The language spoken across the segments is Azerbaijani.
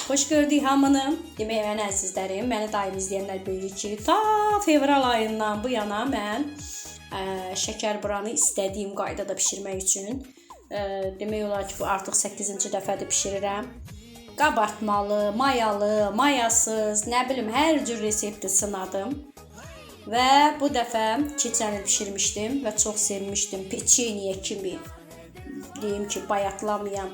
Xoş gördük hamını. Demək, mən əzizlərim, məni daim izləyənlər bilir ki, ta fevral ayından bu yana mən şəkərburanı istədiyim qaydada bişirmək üçün demək olar ki, bu artıq 8-ci dəfədir bişirirəm. Qabartmalı, mayalı, mayasız, nə bilim, hər cür resepti sınadım. Və bu dəfə keçən il bişirmişdim və çox sevmişdim. Peçeniye kimi, deyim ki, bayatlamayan,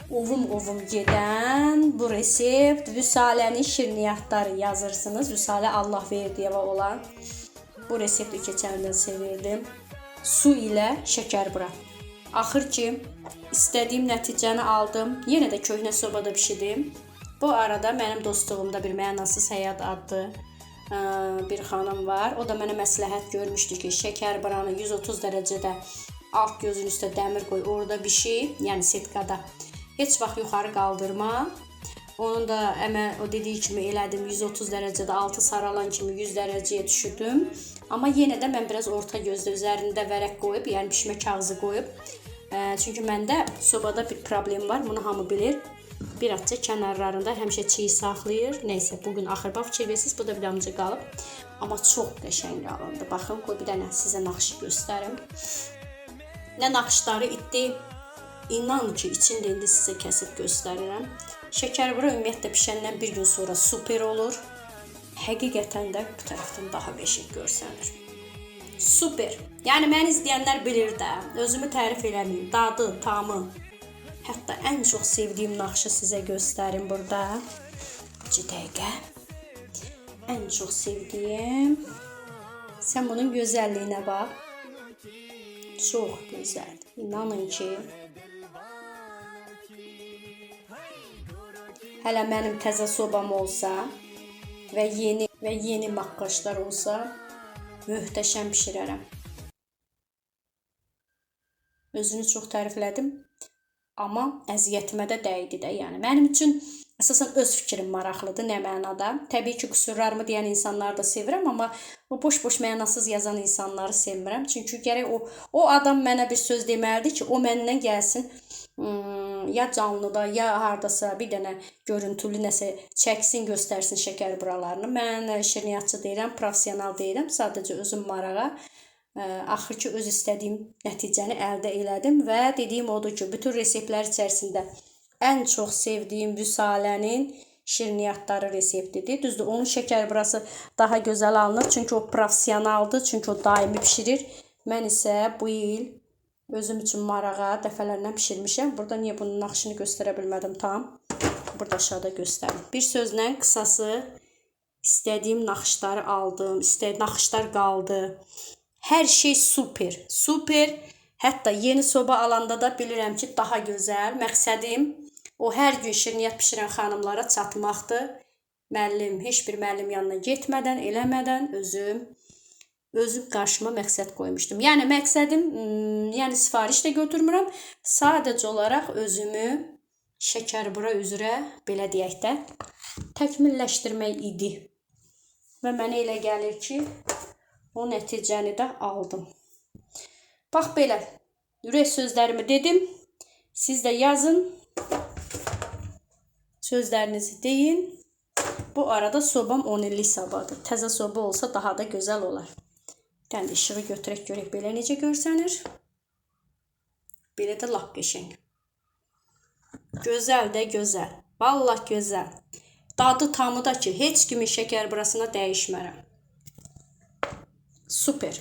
ovum gedən bu resept Vüsalənin şirniyyatları yazırsınız. Vüsalə Allah verdiyə olan bu resepti keçəndən sevirdim. Su ilə şəkərbura. Axır ki, istədiyim nəticəni aldım. Yenə də köhnə sobada bişirdim. Bu arada mənim dostluğumda bir mənasız həyat adlı bir xanım var. O da mənə məsləhət görmüşdü ki, şəkərburanı 130 dərəcədə alt gözün üstə dəmir qoy, orada bişir, yəni setkada. Heç vaxt yuxarı qaldırma. Onun da o dediyi kimi elədim. 130 dərəcədə altı saralan kimi 100 dərəcəyə düşürdüm. Amma yenə də mən biraz orta gözdə üzərində vərəq qoyub, yəni pişmə kağızı qoyub. Çünki məndə sobada bir problem var, bunu hamı bilir. Bir azca kənarlarında həmişə çiy saxlayır. Neysə, bugün axırba fikir versiniz, bu da bir damcı qalıb. Amma çox qəşəng alındı. Baxın, qoy bir dənə sizə naxşı göstərim. Nə naxışları itdi. İnan ki, içində indi sizə kəsib göstərirəm. Şəkərbura ümumiyyətlə pişəndən bir gün sonra super olur. Həqiqətən də bu tərəfdən daha beşik görsənir. Super. Yəni, məni izləyənlər bilir də. Özümü tərif eləməyim. Dadı, tamı. Hətta ən çox sevdiyim naxşı sizə göstərim burada. 2 dəqiqə. Ən çox sevdiyim. Sən bunun gözəlliyinə bax. Çox gözəldir. İnanın ki, hələ mənim təzə sobam olsa və yeni maqqaşlar olsa, möhtəşəm bişirərəm. Özünü çox təriflədim, amma əziyyətimə də dəydi də. Yəni, mənim üçün əsasən öz fikrim maraqlıdır, nə mənada. Təbii ki, qüsurlarımı deyən insanları da sevirəm, amma bu boş-boş mənasız yazan insanları sevmirəm. Çünki gərək o adam mənə bir söz deməlidir ki, o məndən gəlsin, ya canlıda, ya hardasa bir dənə görüntülü nəsə çəksin, göstərsin şəkərburalarını. Mən şirniyyatçı deyirəm, professional deyirəm, sadəcə özüm marağa. Axır ki, öz istədiyim nəticəni əldə elədim və dediyim odur ki, bütün reseptlər içərisində ən çox sevdiyim Vüsalənin şirniyyatları reseptidir. Düzdür, onun şəkərburası daha gözəl alınır, çünki o professionaldır, çünki o daimi pişirir. Mən isə bu il özüm üçün marağa dəfələrlə pişirmişəm. Burada niyə bunun naxışını göstərə bilmədim tam? Burada aşağıda göstərim. Bir sözlə qısası istədiyim naxışları aldım, naxışlar qaldı. Hər şey super, super. Hətta yeni soba alanda da bilirəm ki, daha gözəl. Məqsədim o hər gün şirniyyat pişirən xanımlara çatmaqdır. Müəllim, heç bir müəllim yanına getmədən, eləmədən özüm qarşıma məqsəd qoymuşdum. Yəni, məqsədim, yəni sifariş də götürmürəm. Sadəcə olaraq özümü şəkərbura üzrə, belə deyək də, təkmilləşdirmək idi. Və mənə elə gəlir ki, o nəticəni də aldım. Bax, belə, ürək sözlərimi dedim. Siz də yazın, sözlərinizi deyin. Bu arada sobam 10 illik sobadır. Təzə soba olsa daha da gözəl olar. Bir dənə işığı götürək görək, belə necə görsənir. Belə də lap qəşəng. Gözəl də gözəl. Vallahi gözəl. Dadı tamı da ki, heç kimin şəkərburasına dəyişmərəm. Super.